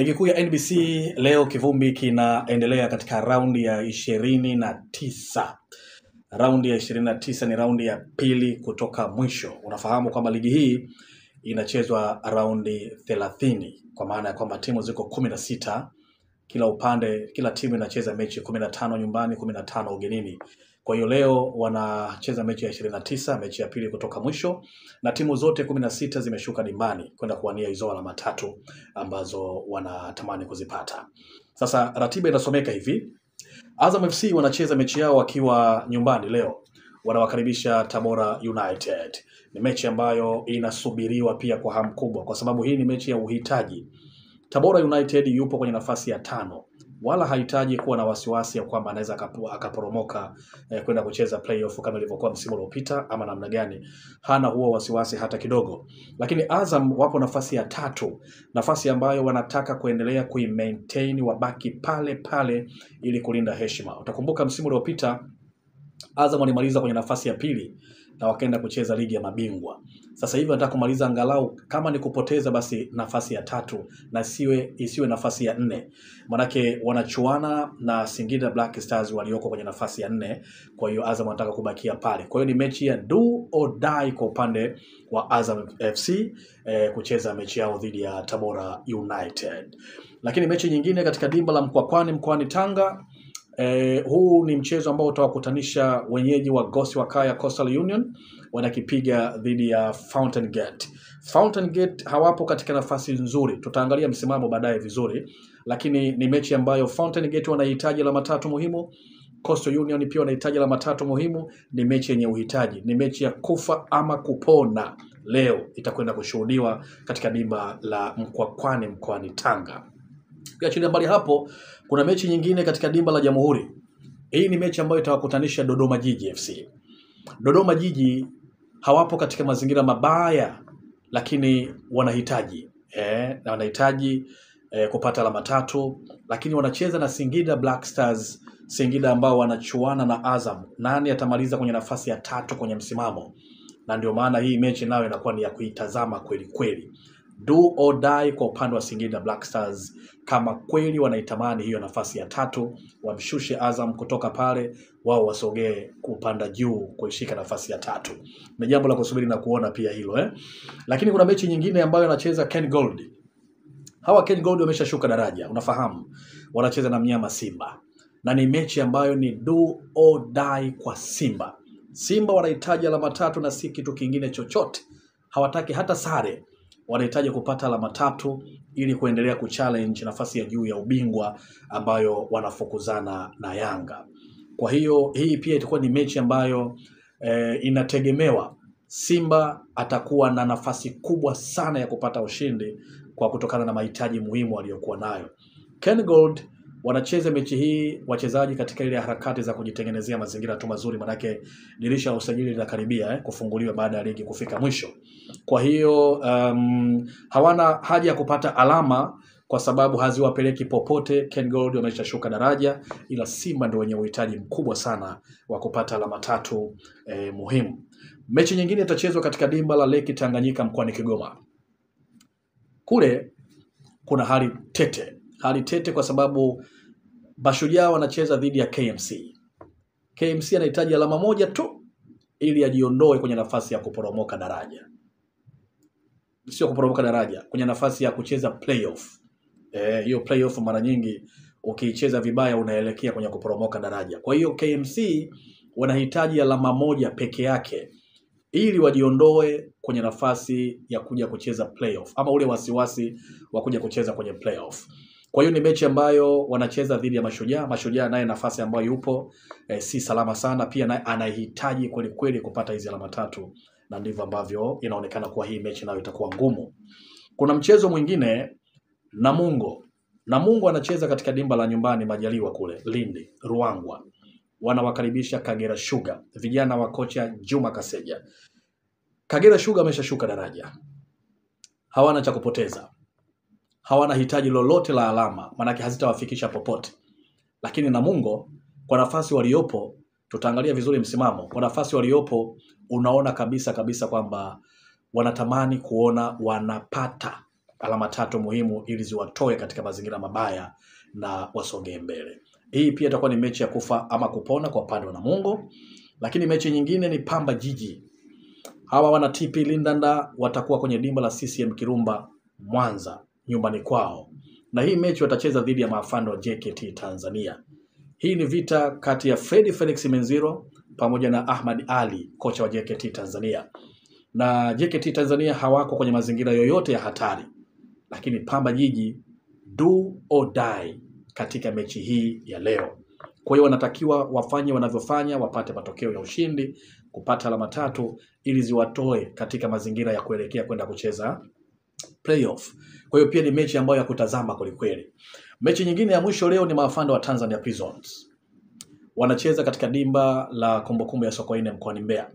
Ligi kuu ya NBC leo kivumbi kinaendelea katika raundi ya 29. Raundi ya 29 ni raundi ya pili kutoka mwisho. Unafahamu kwamba ligi hii inachezwa raundi 30, kwa maana ya kwamba timu ziko 16. Kila timu inacheza mechi 15 nyumbani, 15 ugenini. Kwa hiyo leo wanacheza mechi ya 29, mechi ya pili kutoka mwisho, na timu zote 16 zimeshuka dimbani kwenda kuwania hizo alama tatu ambazo wanatamani kuzipata. Sasa ratiba inasomeka hivi. Azam FC wanacheza mechi yao wakiwa nyumbani leo. Wanawakaribisha Tabora United. Ni mechi ambayo inasubiriwa pia kwa hamu kubwa, kwa sababu hii ni mechi ya uhitaji. Tabora United yupo kwenye nafasi ya 5. Wala hahitaji kuwa na wasiwasi ya kwamba anaweza akaporomoka kwenda kucheza playoff kama ilivyokuwa msimu uliopita ama namna gani. Hana huo wasiwasi hata kidogo. Lakini Azam wapo nafasi ya 3, nafasi ambayo wanataka kuendelea kuimaintain, wabaki pale pale ili kulinda heshima. Utakumbuka msimu uliopita Azam walimaliza kwenye nafasi ya 2 na wakaenda kucheza ligi ya mabingwa. Sasa hivi wanataka kumaliza angalau kama ni kupoteza basi nafasi ya 3 na isiwe nafasi ya 4. Manake wanachuana na Singida Black Stars walioko kwenye nafasi ya 4. Kwa hiyo Azam wanataka kubakia pale. Kwa hiyo ni mechi ya do or die kwa upande wa Azam FC kucheza mechi yao dhidi ya Tabora United. Lakini mechi nyingine katika dimba la mkoani Tanga, huu ni mchezo ambao utawakutanisha wenyeji wa Gosi Wakaya Coastal Union wanakipiga dhidi ya Fountain Gate. Fountain Gate hawapo katika nafasi nzuri. Tutaangalia msimamo baadaye vizuri, lakini ni mechi ambayo Fountain Gate wanahitaji alama 3 muhimu. Coastal Union pia wanahitaji alama 3 muhimu. Ni mechi yenye uhitaji, ni mechi ya kufa ama kupona. Leo itakwenda kushuhudiwa katika dimba la mkoani Tanga. Pia chini mbali hapo kuna mechi nyingine katika dimba la Jamhuri. Hii ni mechi ambayo itawakutanisha Dodoma Jiji FC. Dodoma Jiji hawapo katika mazingira mabaya, lakini wanahitaji kupata alama 3, lakini wanacheza na Singida Black Stars. Singida ambao wanachuana na Azam. Nani atamaliza kwenye nafasi ya 3 kwenye msimamo? Na ndio maana hii mechi nayo inakuwa ni ya kuitazama kweli kweli. Do or die kwa upande wa Singida Black Stars. Kama kweli wanaitamani hiyo nafasi ya 3, wamshushe Azam kutoka pale, wao wasogee kupanda juu kuishika nafasi ya 3. Ni jambo la kusubiri na kuona pia hilo Lakini kuna mechi nyingine ambayo anacheza Ken Gold. Hawa Ken Gold wameshashuka daraja, unafahamu. Wanacheza na mnyama Simba. Na ni mechi ambayo ni do or die kwa Simba. Simba wanahitaji alama 3 na si kitu kingine chochote. Hawataki hata sare. Wanahitaji kupata alama 3 ili kuendelea kuchallenge nafasi ya juu ya ubingwa ambayo wanafukuzana na Yanga. Kwa hiyo hii pia itakuwa ni mechi ambayo inategemewa Simba atakuwa na nafasi kubwa sana ya kupata ushindi kwa kutokana na mahitaji muhimu aliyokuwa nayo. Ken Gold wanacheza mechi hii wachezaji katika ile harakati za kujitengenezea mazingira tu mazuri, manake dirisha la usajili linakaribia kufunguliwa baada ya ligi kufika mwisho. Kwa hiyo hawana haja ya kupata alama kwa sababu haziwapeleki popote. Ken Gold wameshashuka daraja, ila Simba ndio wenye uhitaji mkubwa sana wa kupata alama 3 muhimu. Mechi nyingine itachezwa katika dimba la Lake Tanganyika mkoani Kigoma. Kule kuna hali tete kwa sababu Mashujaa wanacheza dhidi ya KMC. KMC anahitaji alama 1 tu ili ajiondoe kwenye nafasi ya kuporomoka daraja. Sio kuporomoka daraja, kwenye nafasi ya kucheza playoff. Hiyo playoff mara nyingi ukiicheza vibaya unaelekea kwenye kuporomoka daraja. Kwa hiyo KMC wanahitaji alama 1 peke yake ili wajiondoe kwenye nafasi ya kuja kucheza playoff ama ule wasiwasi wa kuja kucheza kwenye playoff. Kwa hiyo ni mechi ambayo wanacheza dhidi ya Mashujaa. Mashujaa naye nafasi ambayo yupo si salama sana, pia naye anahitaji kweli kweli kupata hizi alama 3, na ndivyo ambavyo inaonekana kuwa hii mechi nayo itakuwa ngumu. Kuna mchezo mwingine Namungo anacheza katika dimba la nyumbani Majaliwa kule Lindi Ruangwa. Wanawakaribisha Kagera Sugar, vijana wa kocha Juma Kaseja. Kagera Sugar ameshashuka daraja. Hawana cha kupoteza. Hawana hitaji lolote la alama, manake hazitawafikisha popote. Lakini Namungo kwa nafasi waliopo, tutaangalia vizuri msimamo. Kwa nafasi waliopo unaona kabisa kwamba wanatamani kuona wanapata alama 3 muhimu ili ziwatoe katika mazingira mabaya na wasogee mbele. Hii pia itakuwa ni mechi ya kufa ama kupona kwa upande wa Namungo. Lakini mechi nyingine ni Pamba Jiji. Hawa wana TP Lindanda watakuwa kwenye dimba la CCM Kirumba Mwanza, nyumbani kwao. Na hii mechi watacheza dhidi ya maafando wa JKT Tanzania. Hii ni vita kati ya Freddy Felix Menziro pamoja na Ahmad Ali, kocha wa JKT Tanzania. Na JKT Tanzania hawako kwenye mazingira yoyote ya hatari. Lakini Pamba Jiji do or die katika mechi hii ya leo. Kwa hiyo wanatakiwa wafanye wanavyofanya, wapate matokeo ya ushindi, kupata alama 3 ili ziwatoe katika mazingira ya kuelekea kwenda kucheza playoff. Kwa hiyo pia ni mechi ambayo ya kutazama kweli. Mechi nyingine ya mwisho leo ni maafanda wa Tanzania Prisons. Wanacheza katika dimba la Kumbukumbu ya Sokoine mkoani Mbeya.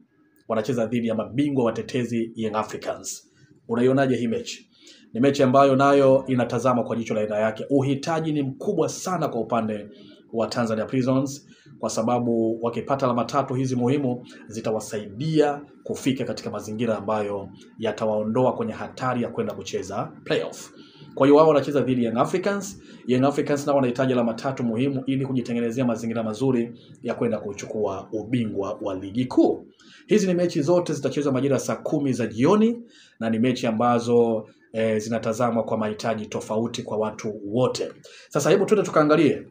Wanacheza dhidi ya mabingwa watetezi Young Africans. Unaionaje hii mechi? Ni mechi ambayo nayo inatazama kwa jicho la aina yake. Uhitaji ni mkubwa sana kwa upande wa Tanzania Prisons, kwa sababu wakipata alama 3 hizi muhimu zitawasaidia kufika katika mazingira ambayo yatawaondoa kwenye hatari ya kwenda kucheza playoff. Kwa hiyo wao wanacheza dhidi ya Young Africans. Young Africans nao wanahitaji alama 3 muhimu ili kujitengenezea mazingira mazuri ya kwenda kuchukua ubingwa wa ligi kuu. Hizi ni mechi zote zitachezwa majira saa 10 za jioni na ni mechi ambazo zinatazamwa kwa mahitaji tofauti kwa watu wote. Sasa hebu tuende tukaangalie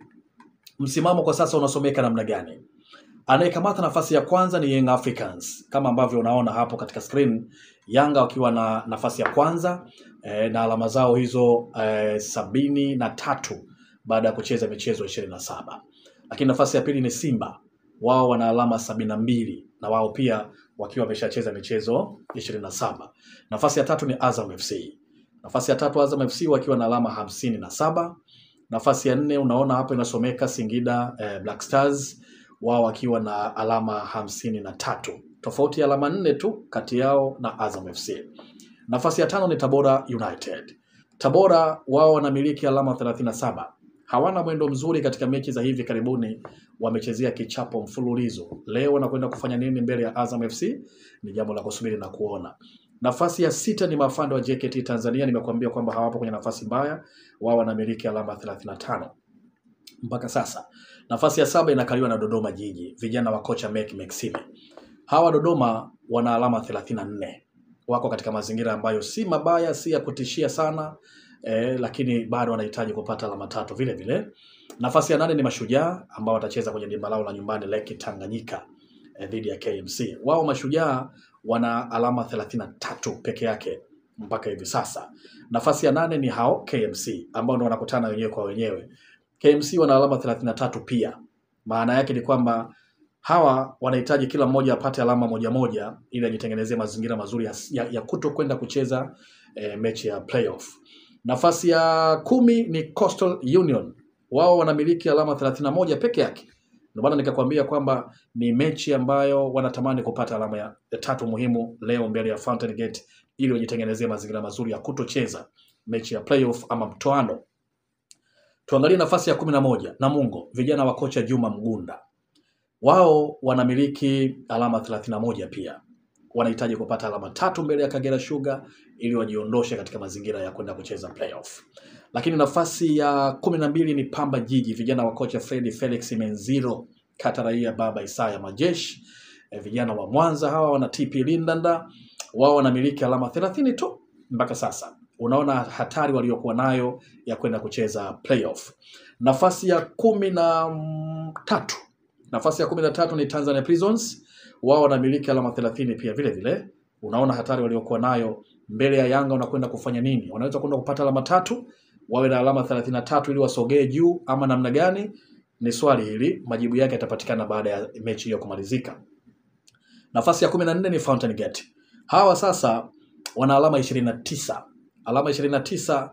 msimamo kwa sasa unasomeka namna gani. Anayekamata nafasi ya kwanza ni Young Africans. Kama ambavyo unaona hapo katika screen, Yanga wakiwa na nafasi ya kwanza na alama zao hizo 73 baada ya kucheza michezo 27. Lakini nafasi ya pili ni Simba. Wao wana alama 72 na wao pia wakiwa wameshacheza michezo 27. Nafasi ya 3 ni Azam FC. Nafasi ya 3 Azam FC wakiwa na alama 57. Nafasi ya 4 unaona hapo inasomeka Singida Black Stars, wao wakiwa na alama 53. Tofauti ya alama 4 tu kati yao na Azam FC. Nafasi ya 5 ni Tabora United. Tabora wao wanamiliki alama 37. Hawana mwendo mzuri katika mechi za hivi karibuni, wamechezea kichapo mfululizo. Leo wanakwenda kufanya nini mbele ya Azam FC? Ni jambo la kusubiri na kuona. Nafasi ya 6 ni maafando wa JKT Tanzania. Nimekuambia kwamba hawapo kwenye nafasi mbaya, wao wanamiliki alama 35 mpaka sasa. Nafasi ya 7 inakaliwa na Dodoma Jiji, vijana wa kocha Maxime. Hawa Dodoma wana alama 34. Wako katika mazingira ambayo si mabaya, si ya kutishia sana, lakini bado wanahitaji kupata alama 3 vile vile. Nafasi ya 8 ni Mashujaa ambao watacheza kwenye dimba lao la nyumbani Lake Tanganyika dhidi ya KMC. Wao Mashujaa wana alama 33 peke yake mpaka hivi sasa. Nafasi ya 8 ni hao KMC ambao ndio wanakutana wenyewe kwa wenyewe. KMC wana alama 33 pia. Maana yake ni kwamba hawa wanahitaji kila mmoja apate alama moja ili ajitengenezee mazingira mazuri ya kuto kwenda kucheza mechi ya playoff. Nafasi ya 10 ni Coastal Union. Wao wanamiliki alama 31 peke yake. Ndio maana nikakwambia kwamba ni mechi ambayo wanatamani kupata alama ya 3 muhimu leo mbele ya Fountain Gate ili wajitengenezee mazingira mazuri ya kutocheza mechi ya playoff ama mtoano. Tuangalie nafasi ya 11, Namungo, vijana wa kocha Juma Mgunda. Wao wanamiliki alama 31 pia. Wanahitaji kupata alama 3 mbele ya Kagera Sugar ili wajiondoshe katika mazingira ya kwenda kucheza playoff. Lakini nafasi ya 12 ni Pamba Jiji, vijana wa kocha Freddy Felix Menziro, kata raia baba Isaya Majeshi. Vijana wa Mwanza hawa wana TP Lindanda, wao wanamiliki alama 30 tu mpaka sasa. Unaona hatari waliokuwa nayo ya kwenda kucheza playoff. Nafasi ya 13. Nafasi ya 13 ni Tanzania Prisons. Wao wanamiliki alama 30 pia vile vile. Unaona hatari waliokuwa nayo mbele ya Yanga wanakwenda kufanya nini? Wanaweza kwenda kupata alama 3, wawe na alama 33 ili wasogee juu ama namna gani? Ni swali hili, majibu yake yatapatikana baada ya mechi hiyo kumalizika. Nafasi ya 14 ni Fountain Gate. Hawa sasa wana alama 29. Alama 29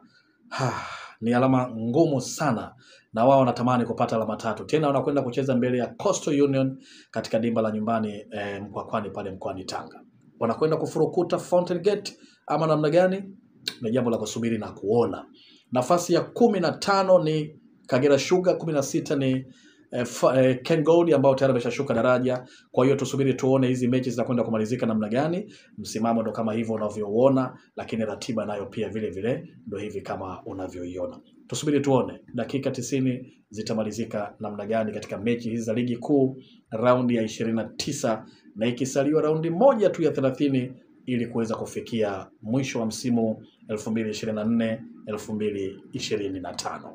ni alama ngumu sana na wao wanatamani kupata alama 3. Tena wanakwenda kucheza mbele ya Coastal Union katika dimba la nyumbani Mkwakwani pale mkoani Tanga. Wanakwenda kufurukuta Fountain Gate ama namna gani? Ni jambo la kusubiri na kuona. Nafasi ya 15 ni Kagera Sugar, 16 ni Ken Gold ambao tayari wameshashuka daraja. Kwa hiyo tusubiri tuone hizi mechi zitakwenda kumalizika namna gani. Msimamo ndo kama hivyo unavyoona, lakini ratiba nayo pia vile vile ndo hivi kama unavyoiona. Tusubiri tuone dakika 90 zitamalizika namna gani katika mechi hizi za ligi kuu raundi ya 29, na ikisaliwa raundi moja tu ya 30 ili kuweza kufikia mwisho wa msimu 2024-2025.